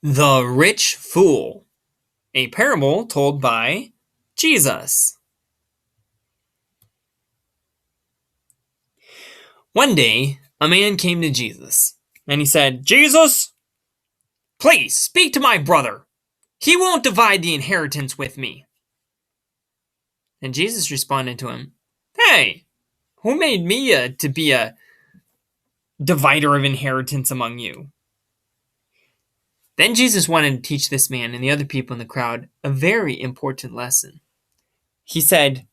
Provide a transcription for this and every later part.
The Rich Fool, a parable told by Jesus. One day, a man came to Jesus, and he said, "Jesus, please speak to my brother. He won't divide the inheritance with me." And Jesus responded to him, "Hey, who made me to be a divider of inheritance among you?" Then Jesus wanted to teach this man and the other people in the crowd a very important lesson. He said,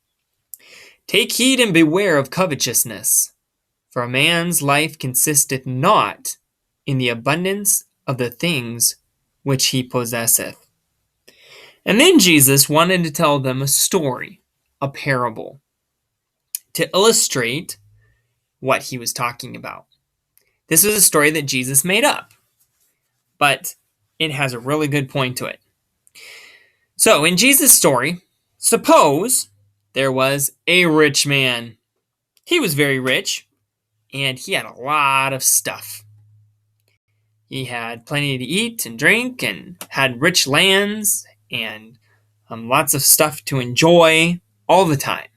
"Take heed and beware of covetousness. For a man's life consisteth not in the abundance of the things which he possesseth." And then Jesus wanted to tell them a story, a parable, to illustrate what he was talking about. This was a story that Jesus made up, but it has a really good point to it. So, in Jesus' story, suppose there was a rich man. He was very rich, and he had a lot of stuff. He had plenty to eat and drink and had rich lands and lots of stuff to enjoy all the time.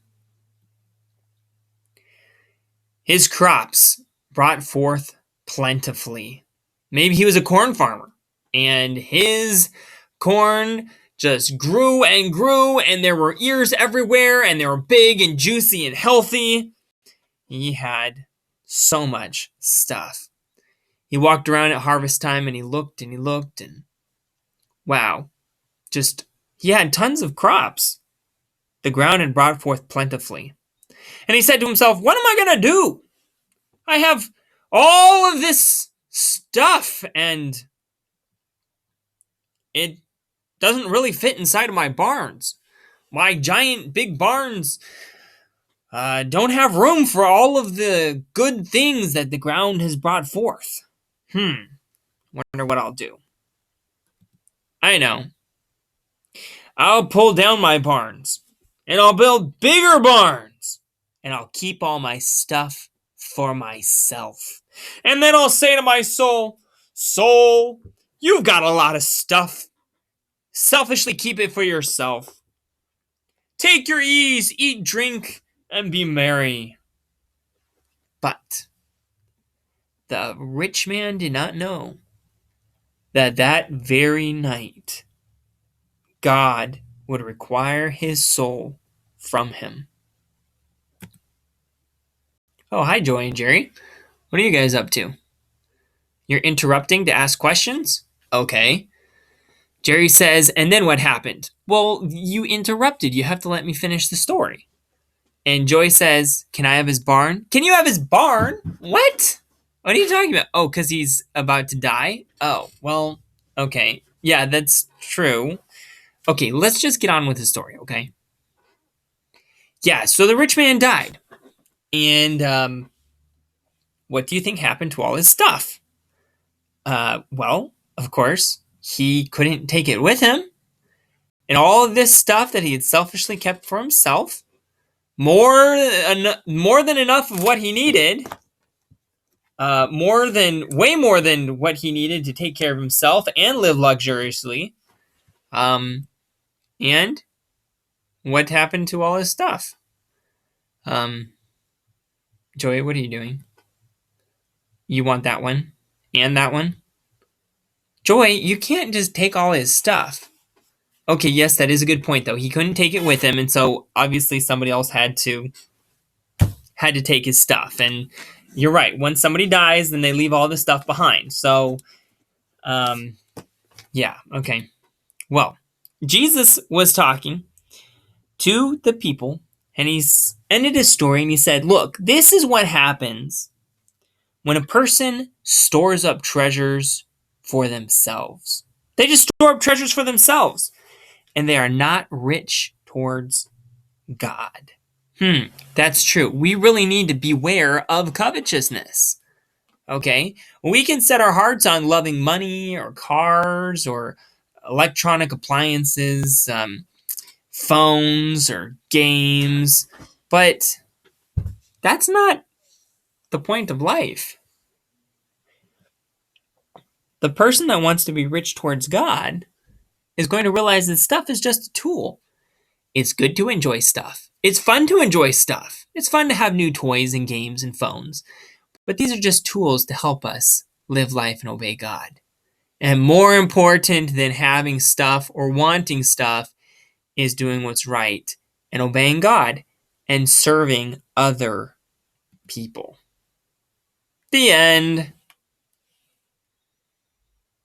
His crops brought forth plentifully. Maybe he was a corn farmer and his corn just grew and grew, and there were ears everywhere, and they were big and juicy and healthy. He had so much stuff. He walked around at harvest time and he looked and wow, just he had tons of crops. The ground had brought forth plentifully. And he said to himself, "What am I going to do? I have all of this stuff and it doesn't really fit inside of my barns. My giant big barns don't have room for all of the good things that the ground has brought forth. Wonder what I'll do. I know. I'll pull down my barns, and I'll build bigger barns, and I'll keep all my stuff for myself. And then I'll say to my soul, 'Soul, you've got a lot of stuff. Selfishly keep it for yourself. Take your ease, eat, drink, and be merry.'" But the rich man did not know that that very night God would require his soul from him. Oh, hi, Joy and Jerry. What are you guys up to? You're interrupting to ask questions? Okay. Jerry says, "And then what happened?" Well, you interrupted. You have to let me finish the story. And Joy says, "Can I have his barn?" Can you have his barn? What? What are you talking about? Oh, because he's about to die? Oh, well, okay. Yeah, that's true. Okay, let's just get on with the story, okay? Yeah, so the rich man died. And what do you think happened to all his stuff? Well, of course, he couldn't take it with him. And all of this stuff that he had selfishly kept for himself, more than enough of what he needed, way more than what he needed to take care of himself and live luxuriously. And what happened to all his stuff? Joey, what are you doing? You want that one and that one? Joy, you can't just take all his stuff. Okay, yes, that is a good point though. He couldn't take it with him, and so obviously somebody else had to take his stuff. And you're right. When somebody dies, then they leave all the stuff behind. So, yeah, okay. Well, Jesus was talking to the people, and he's ended his story, and he said, "Look, this is what happens when a person stores up treasures for themselves. They just store up treasures for themselves, and they are not rich towards God." That's true. We really need to beware of covetousness. Okay? We can set our hearts on loving money or cars or electronic appliances, phones or games, but that's not the point of life. The person that wants to be rich towards God is going to realize that stuff is just a tool. It's good to enjoy stuff. It's fun to enjoy stuff. It's fun to have new toys and games and phones. But these are just tools to help us live life and obey God. And more important than having stuff or wanting stuff is doing what's right and obeying God and serving other people. The end.